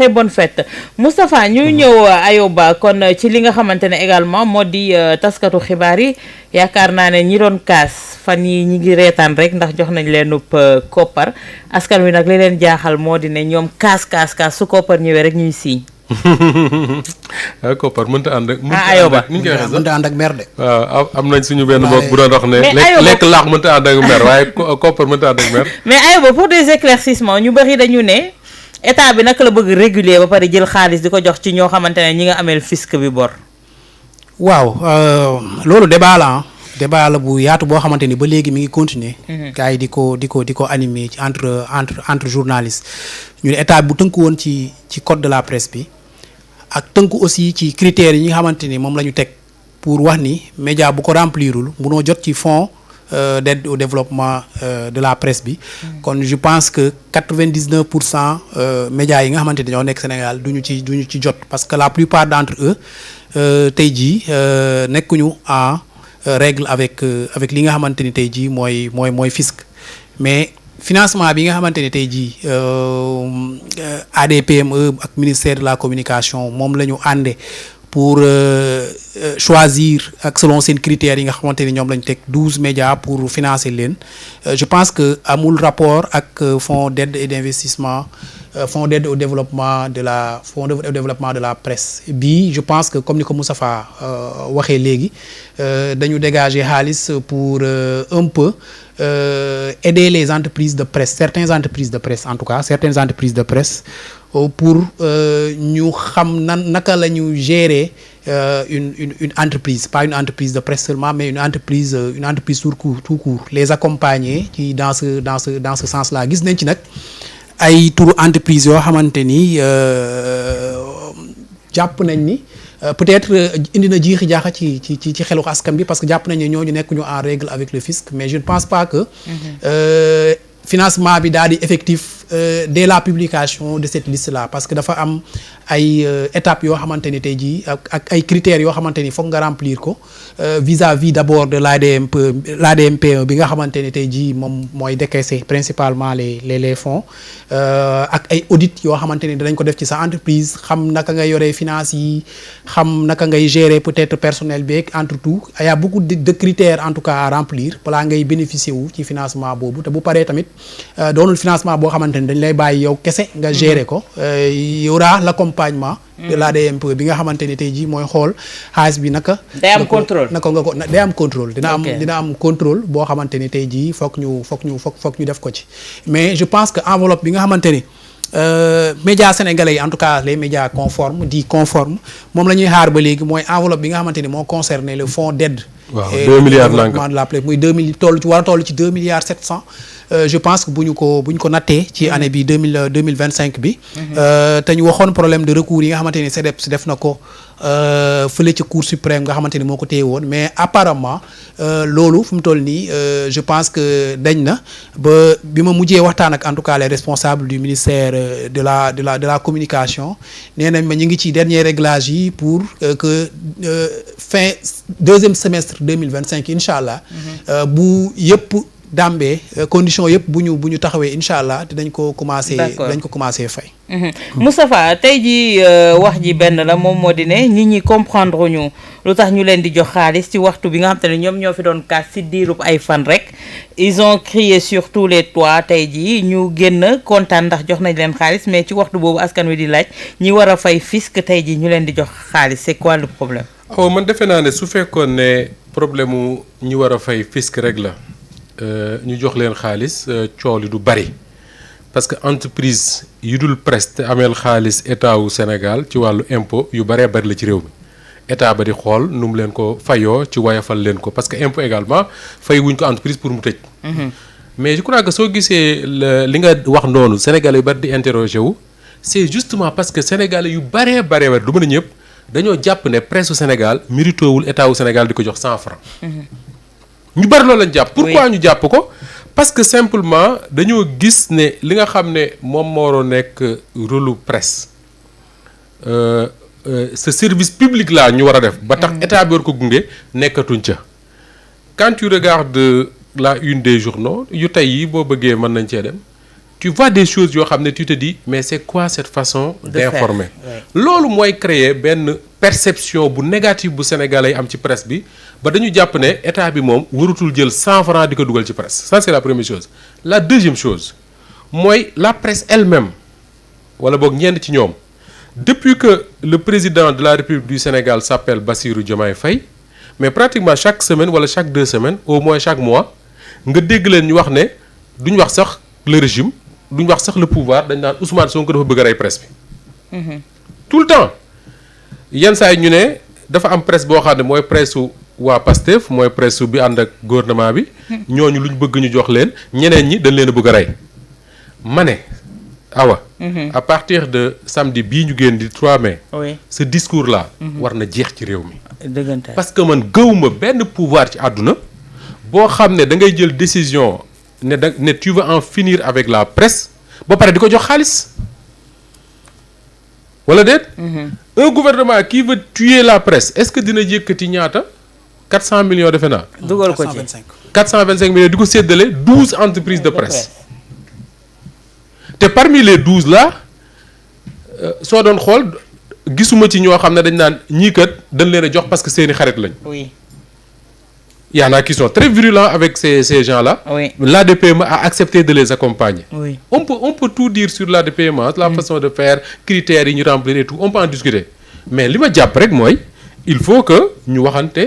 très bonne fête Moustapha ñuy ñëw Ayoba kon ci li nga xamante ne également moo di taskatu xibaar yi yaakaar naa ne ñi doon kaas fan yi ñi ngi reetaan rek ndax jox nañ leen upp koppar askan wi nag li leen jaaxal moo di ne ñoom kaas su koppar ñëwee rek ñuy siiñ. koppar mënta ànd ak. Ayoba mënta ànd ak mer de. waaw am nañ suñu benn mbokk bu doon wax ne. lekk laax mënta ànd ak mer waaye koppar mënta ànd ak mer. mais Ayoba pour des éclaircissements ñu bëri dañu ne état bi naka la bëgg régulier ba pare jël xaalis di ko jox ci ñoo xamante ne ñi nga ameel fisc bi bor. waaw loolu débat la bu yaatu boo xamante ni ba léegi mi ngi continuer. gars yi di ko animer ci entre journalistes ñu ne état bu tënku woon ci code de la presse bi. ak tënku aussi ci critères yi nga xamante ni moom la ñu teg pour wax ni média bu ko remplirul munoo jot ci fonds d'aide au développement de la presse bi. kon je pense que 99% médias yi nga xamante ni ñoo nekk Sénégal duñu ci jot parce que la plupart d'entre eux tey jii nekkuñu en règle avec li nga xamante ni tey jii mooy fisc mais. financement bi nga xamante ne tey jii ADPME ak ministère de la communication moom la ñu ànde pour choisir ak selon seen critères yi nga xamante ni ñoom la ñu teg 12 médias pour financer leen je pense que amul rapport ak fonds d'aide et d'investissement fonds d'aide au développement de la presse bii je pense que comme ni ko Moustapha waxee léegi dañu dégager xaalis pour un peu aider les entreprises de presse certaines entreprises de presse en tout cas certaines entreprises de presse pour ñu xam naka la ñu gérer une entreprise pas une entreprise de presse seulement mais une entreprise tout court les accompagner ci dans ce sens là gis nañ ci nag ay turu entreprise yoo xamante ni jàpp nañ ni peut-être indi na jiixi jaaxa ci xelu askan bi parce que jàpp nañ ne ñooñu nekkuñu en règle avec le fisc mais je ne pense pas que financement bi daal di effectif dès la publication de cette liste là parce que dafa am ay étapes yoo xamante ni tey jii ak ay critères yoo xamante ni foog nga remplir ko vis-à-vis d'abord de l'ADMPE bi nga xamante ni tey jii moom mooy décaisser principalement les fonds ak ay audits yoo xamante ni danañ ko def ci sa entreprise xam naka ngay yoree finance yi xam naka ngay gérer peut-être personnel bi entre tout il y a beaucoup de critères en tout cas à remplir balaa ngay bénéficier wu ci financement boobu te bu paree tamit doonul financement boo xamante ni dañ lay bàyyi yow kese nga gérer ko y aura l'accompagnement de l'ADMPE bi nga xamante ni tey jii mooy xool xaalis bi naka. day am contrôle day am contrôle dina am contrôle boo xamante ni tey jii foog ñu def ko ci mais je pense que enveloppe bi nga xamante ni médias sénégalais yi en tout cas les médias conformes moom la ñuy xaar ba léegi mooy enveloppe bi nga xamante ni moo concerné le fonds d'aide. waaw 2 milliards de la presse muy 2 milliards 700. je pense que bu ñu ko nattee ci année bi 2025 bi. te ñu waxoon problème de recours yi nga xamante ni CDEPS def na ko fële ci Cour suprême nga xamante ni moo ko téye woon mais apparemment loolu fu mu toll nii je pense que dañ na ba bi ma mujjee waxtaan ak en tout cas les responsables du ministère de la communication nee nañ ma ñu ngi ci dernier réglage yi pour que fin deuxième semestre 2025 incha allah. bu yëpp. dambee condition yëpp bu ñu taxawee incha allah dinañ ko commencé fay. Moustapha tey ji wax ji benn la moom moo di ne nit ñi comprendre ñu lu tax ñu leen di jox xaalis ci waxtu bi nga xam te ne ñoom ñoo fi doon kaas ci diirub ay fan rek ils ont crié sur tous les toits tey ji ñu génn kontaan ndax jox nañ leen xaalis mais ci waxtu boobu askan wi di laaj ñi war a fay fisc tey ji ñu leen di jox xaalis c'est quoi le problème. man defe naa ne su fekkoon ne problème mu ñi war a fay fisc rek la. ñu jox leen xaalis coow li du bari parce que entreprise yu dul presse te ameel xaalis état wu Sénégal ci wàllu impôt yu baree bari la ci réew mi état ba di xool nu mu leen ko fayoo ci woyofal leen ko parce que impôt également fay wuñ ko entreprise pour mu tëj. mais je crois que soo gisee li nga wax noonu Sénégalais yu bari di interroger wu c'est justement parce que Sénégalais yu baree du mën a ñëpp dañoo jàpp ne presse au Sénégal méritowul état wu Sénégal di ko jox 100 francs. ñu bari loolu lañ jàpp. pourquoi ñu jàpp ko parce que simplement dañoo gis ne li nga xam ne moom moo waroon nekk rôle presse ce service public là ñu war a def. ba tax état bi war ko gunge nekkatuñ ca. quand tu regardes la une des journaux yu tey yi boo bëggee mën nañ cee dem tu vois des choses yoo xam ne tu te dis mais c'est quoi cette façon d'informer loolu mooy créer benn perception bu négative bu sénégalais yi am ci presse bi ba dañu jàpp ne état bi moom warutul jël 100 francs di ko dugal ci presse ça c'est la première chose. La deuxième chose mooy la presse elle-même wala boog ñenn ci ñoom depuis que le président de la République du Sénégal s'appelle Bassirou Diomaye Faye mais pratiquement chaque semaine wala chaque 2 semaines au moins chaque mois nga dégg leen ñu wax ne duñ wax sax le régime duñ wax sax le pouvoir dañ naan Ousmane Sonko dafa bëgg a rey presse bi. tout le temps yenn saa yi ñu ne dafa am presse boo xam ne mooy presse su waa Pastef mooy presse su bi ànd ak gouvernement bi. ñooñu luñ bëgg ñu jox leen ñeneen ñi dañ leen a bëgg a rey. ma ne Awa. à partir de samedi bii ñu génn di 3 mai. oui ce discours là. war na jeex ci réew mi. dëggantaay parce que man gëwuma benn pouvoir ci àdduna boo xam ne da ngay jël décision ne tu veux en finir avec la presse ba pare di ko jox xaalis wala déet. un gouvernement qui veut tuer la presse est-ce que dina yëkkati ñaata 400 millions defe naa. dugal ko ci 425 millions di ko séddale 12 entreprises de presse. te parmi les 12 là soo doon xool gisuma ci ñoo xam ne dañ naan ñii kat dañ leen a jox parce que seeni xarit lañ. oui. Il y en a qui sont très virulents avec ces gens-là. Oui. L'ADPME a accepté de les accompagner. Oui. On peut tout dire sur l'ADPME, la façon de faire, critères yi ñu remplir et tout, on peut en discuter. Mais li ma jàpp rek mooy il faut que ñu waxante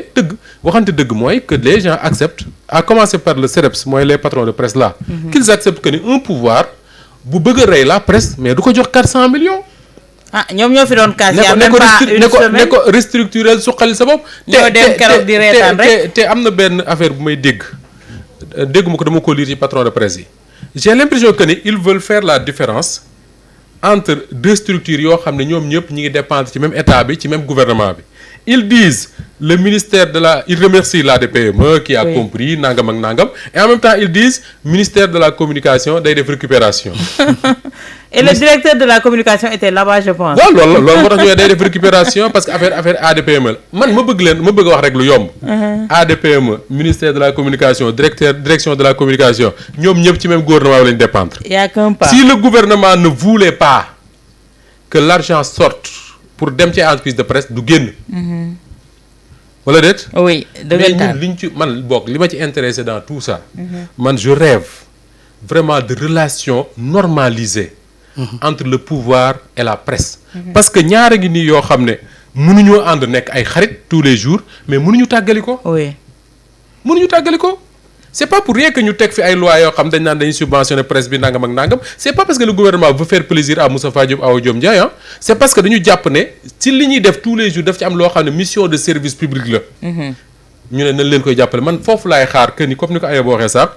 dëgg mooy que les gens acceptent, à commencer par le CEREPS mooy les patrons de presse là, qu'ils acceptent que ni un pouvoir bu bëgg a rey la presse mais du ko jox 400 millions. ah ñoom ñoo fi doon kaas yaa même pas une semaine ne ko restructurer suqali sa bopp. ñoo dem keroog di reetaan rek te am na benn affaire bu may dégguma ko dama ko lire ci patron de presse yi. j'ai l'impression que ni ils veulent faire la différence entre deux structures yoo xam ne ñoom ñëpp ñi ngi dépendre ci même état bi ci même gouvernement bi. Ils disent le ministère de la ils remercient l'ADPME qui a compris nangam ak nangam et en même temps ils disent ministère de la communication day def récupération. et le directeur de la communication était là-bas je pense. waaw loolu moo tax ñu ne day def récupération parce que affaire ADPME la man ma bëgg wax rek lu yomb. ADPME ministère de la communication direction de la communication ñoom ñëpp ci même gouvernement bi lañu dépendre. y a qu'un pas. Si le gouvernement ne voulait pas que l'argent sorte pour dem ci entreprise de presse du génn. wala déet. oui mais ñun liñ ci man bokk li ma ci intéressé dans tout ça. man je rêve vraiment de relations normalisées. entre le pouvoir et la presse. parce que ñaara ngi nii yoo xam ne mënuñoo ànd nekk ay xarit tous les jours mais mënuñu tàggali ko. oui. mënuñu tàggali ko. c'est pas pour rien que ñu teg fi ay lois yoo xam dañ naan dañuy subventionner presse bi nangam ak nangam c'est pas parce que le gouvernement veut faire plaisir à Moustapha Diop Awa Diom Ndiaye c'est parce que dañu jàpp ne ci li ñuy def tous les jours daf ci am loo xam ne mission de service public la. ñu ne nañ leen koy jàppale man foofu laay xaar que ni comme ni ko Ayoba waxee sax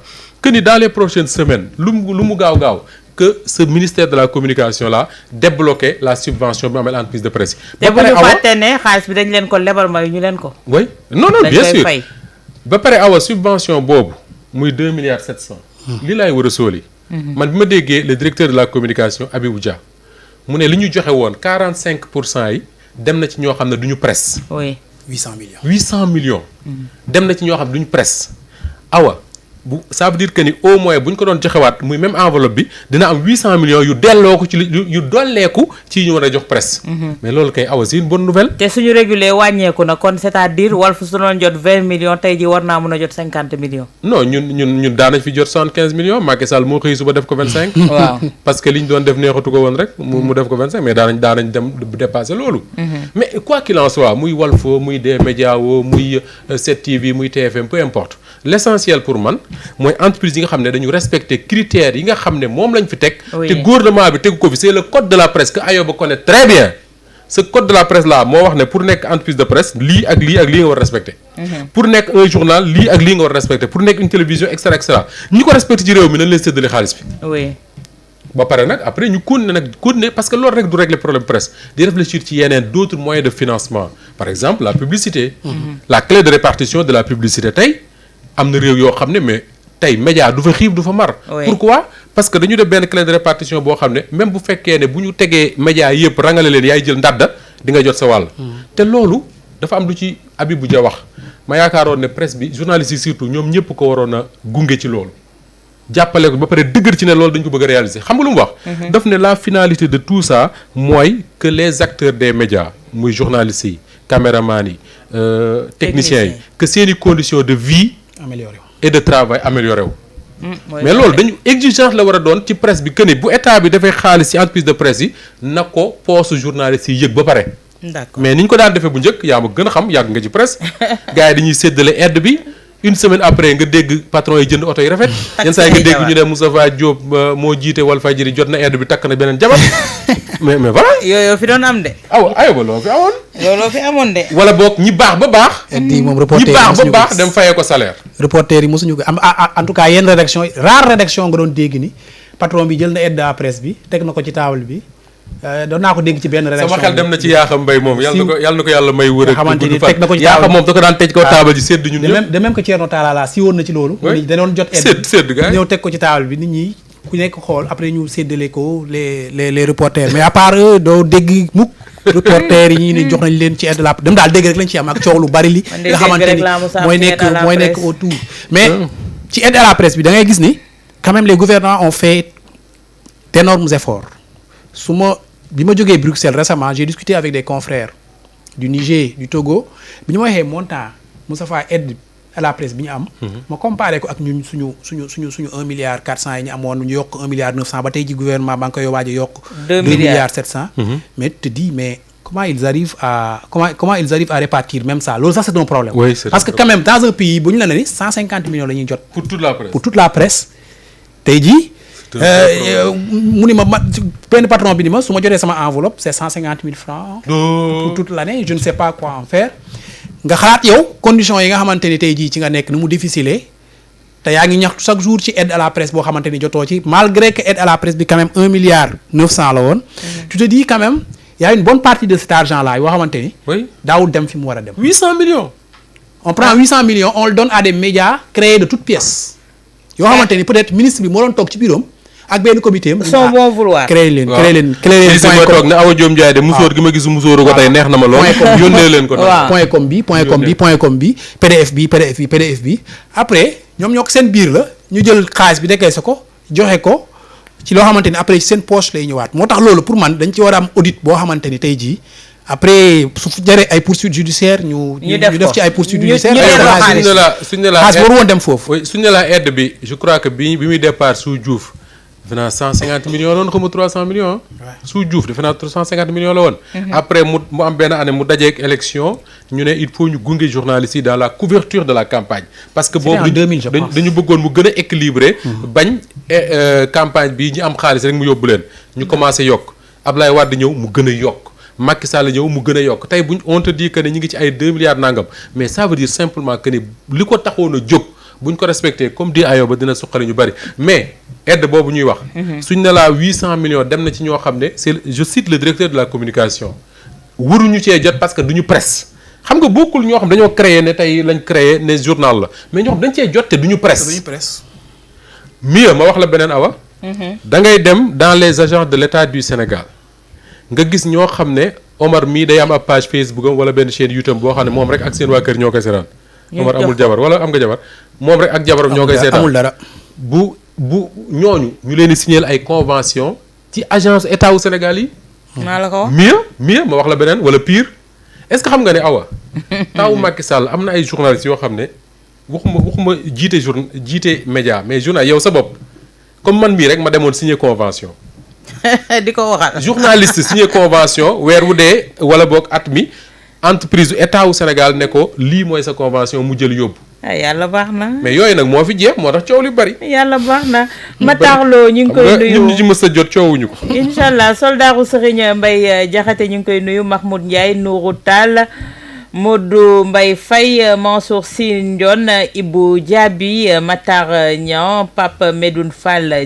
que ni dans les prochaines semaines lu mu gaaw que ce ministère de la communication là débloquer la subvention bi amel entreprise de presse. te bu ñu fàtte ne xaalis bi dañ leen ko lebal may ñu leen ko. oui non bien sûr ba pare Awa subvention boobu. muy 2 milliards 700. li laay war a sóoli. man bi ma déggee le directeur de la communication Abibou Dia mu ne li ñu joxe woon 45% yi dem na ci ñoo xam ne du ñu presse. oui 800 millions. dem na ci ñoo xam ne du ñu presse. Awa ça veut dire que ni au moins bu ñu ko doon joxewaat muy même enveloppe bi dina am 800 millions yu delloo ko ci yu dolleeku ci ñu war a jox presse. mais loolu kay Awa c'est une bonne nouvelle. te suñu régulier wàññeeku na kon c'est-à-dire Walf su doon jot 20 millions tey ji war naa mën a jot 50 millions. non ñun daanañ fi jot 75 millions Macky Sall moo xëy suba def ko 25. waaw parce que li ñu doon def neexatu ko woon rek mu def ko 25 mais daanañ dem dépasser loolu. mais quoi qu'il en soit muy Walf muy des médias muy 7TV muy TFM peu importe l'essentiel pour man mooy entreprise yi nga xam ne dañu respecter critères yi nga xam ne moom lañ fi teg. te gouvernement bi tegu ko fi c'est le code de la presse que Ayoba connaît très bien. ce code de la presse là moo wax ne pour nekk entreprise de presse lii ak lii ak lii nga war a respecter. pour nekk un journal lii ak lii nga war a respecter pour nekk une télévision et cetera ñi ko respecté ci réew mi nañ leen séddale xaalis bi. oui. ba pare nag après ñu continuer parce que loolu rek du régler problème presse di réfléchir ci yeneen d'autres moyens de financement par exemple la publicité. la clé de répartition de la publicité tey am na réew yoo xam ne mais tey média du fa xiif du fa mar. pourquoi parce que dañu def benn clé de répartition boo xam ne même bu fekkee ne bu ñu tegee média yëpp rangale leen yaay jël ndàdda di nga jot sa wàll. te loolu dafa am lu ci Abibou Dia wax ma yaakaaroon ne presse bi journalistes yi surtout ñoom ñëpp ko waroon a gunge ci loolu. jàppale ko ba pare dëgër ci ne loolu dañ ko bëgg a réaliser xam nga lu mu wax. daf ne la finalité de tout ça mooy que les acteurs des médias muy journalistes yi caméramans yi techniciens yi que seeni conditions de vie amélioré et de travail amélioré wu. mais loolu dañu exigence la war a doon ci presse bi que ni bu état bi dafay xaalis ci entreprise de presse yi na ko poosu journalistes yi yëg ba pare. d'accord mais ni ñu ko daan defee bu njëkk yaa ma gën a xam yàgg nga ci presse gars yi dañuy séddale aide bi une semaine après nga dégg patron yi jënd oto yi rafet. yenn saa yi nga dégg ñu ne Moustapha Diop moo jiite Walfadjri jot na aide bi takk na beneen jabar mais voilà. yooyu fi doon am de. aywa loo fi amoon. looloo fi amoon de. wala boog ñi baax ba baax. di moom reporter ñi baax ba baax dem fayee ko salaire. reporter yi mosuñu ko am en tout cas yenn rédaction rare rédaction nga doon dégg ni patron bi jël na aide à presse bi teg na ko ci table bi. doon naa ko dégg ci benn rédaction sama xel dem na ci Yakham Mbaye moom yàlla na ko yàlla may wër ak xamante ni teg na ko ci Yakham moom da ko daan tëj ko taabal ji sédd ñun ñëpp de même que Thierno Talla la si woon na ci loolu danoon jot aide sédd gars ñëw teg ko ci taabal bi nit ñi ku nekk xool après ñu séddale ko les reporters mais à part eux doo dégg mukk reporters yi ñi ne jox nañ leen ci aide la dem daal dégg rek lañ ci am ak coow lu bari li nga xamante ni mooy nekk autour mais ci aide à la presse bi da ngay gis ni quand même les gouvernants ont fait d'énormes efforts bi ma jógee Bruxelles récemment j'ai discuté avec des confrères du Niger du Togo bi ñu ma waxee montant Moustapha aide à la presse bi ñu am. ma comparé ko ak ñun suñu 1 milliard 400 yi ñu amoon ñu yokk 1 milliard 900 ba tey ji gouvernement ba nga koy waaj a yokk. 2 milliards 700. mais te dis mais comment ils arrivent à répartir même ça loolu sax c'est un problème. Oui, c'est parce que quand même dans un pays bu ñu la ne ni 150 millions la ñuy jot. pour toute la presse pour toute la presse tey jii. mu ni ma benn patron bi ni ma su ma jotee sama enveloppe c'est 150 000 francs pour toute l'année je ne sais pas quoi en faire nga xalaat yow conditions yi nga xamante ni tey jii ci nga nekk ni mu difficile te yaa ngi ñaxtu chaque jour ci aide à la presse boo xamante ni jotoo ci malgré que aide à la presse bi quand même 1 milliard 900 la woon tu te dis quand même y a une bonne partie de cet argent là yoo xamante ni daawul dem fi mu war a dem 800 millions on prend 800 millions on le donne à des médias créés de toutes pièces yoo xamante ni peut-être ministre bi moo doon toog ci bureau ak benn comité am. son bon vouloir. créé leen. point com ne Awa Diom Ndiaye de musóor gi ma gis musóoru ko tey neex na ma lool. yónnee leen ko. waaw point com bi PDF bi après ñoom ñoo ko seen biir la ñu jël xaalis bi dekkee sa ko joxe ko ci loo xamante ni après ci seen poche lay ñëwaat moo tax loolu pour man dañ ci war a am audit boo xamante ni tey jii après su jaree ay poursuites judiciaires ñu def ci ay poursuites judiciaires. suñ ne la xaalis waru woon dem foofu. suñ ne la aide bi je crois que bi muy départ sous Diouf. defe naa 150 millions la woon xaw ma 300 millions. sous Diouf defe naa 150 millions la woon. après mu am benn année mu dajeeg élection ñu ne il faut ñu gunge journalistes yi dans la couverture de la campagne. parce que boobu dañu bëggoon mu gën a équilibré. bañ campagne bi ñu am xaalis rek mu yóbbu leen. ñu commencé yokk Ablaye Wade ñëw mu gën a yokk Macky Sall ñëw mu gën a yokk tey buñ on te dit que ne ñu ngi ci ay 2 milliards nangam mais ça veut dire simplement que ni li ko taxoon a jóg. bu ñu ko respecté comme di ayo ba dina suqali ñu bari mais aide boobu ñuy wax. suñ ne la 800 millions dem na ci ñoo xam ne c'est je cite le directeur de la communication. waruñu cee jot parce que duñu presse xam nga bokkul ñoo xam dañoo créé ne tey lañ créé ne journal la mais ñoo xam dañ cee jot te duñu presse. mieux ma wax la beneen awa. da ngay dem dans les agents de l'État du Sénégal nga gis ñoo xam ne Omar mii day am ab page Facebook am wala benn chaîne YouTube boo xam ne moom rek ak seen waa kër ñoo koy seetaan. Omar amul jabar wala am nga jabar moom rek ak jabaram ñoo koy seetaan amul dara bu ñooñu ñu leen di signer ay convention ci agence état wu Sénégal yi. maa la ko wax mieux ma wax la beneen wala pire est-ce que xam nga ne awa tawu Macky Sall am na ay journalistes yoo xam ne waxuma jiite média mais journal yow sa bopp comme man mii rek ma demoon signer convention. di ko waxal journaliste signer convention weer wu dee wala boog at mi. entreprise état wu Sénégal ne ko lii mooy sa convention mu jël yóbbu. yàlla baax na. mais yooyu nag moo fi jeex moo tax coow li bari. yàlla baax na. Matarlo ñu ngi koy nuyu ñun ñi ci mës a jot coowuñu ko. incha allah soldaaru Serigne Mbaye Diakhaté ñu ngi koy nuyu Mahmoud Ndiaye Nourou Tall Modou Mbaye Faye Mansour Sy Ndione Ibou Diaby Matar Niang Pape Medoune Fall.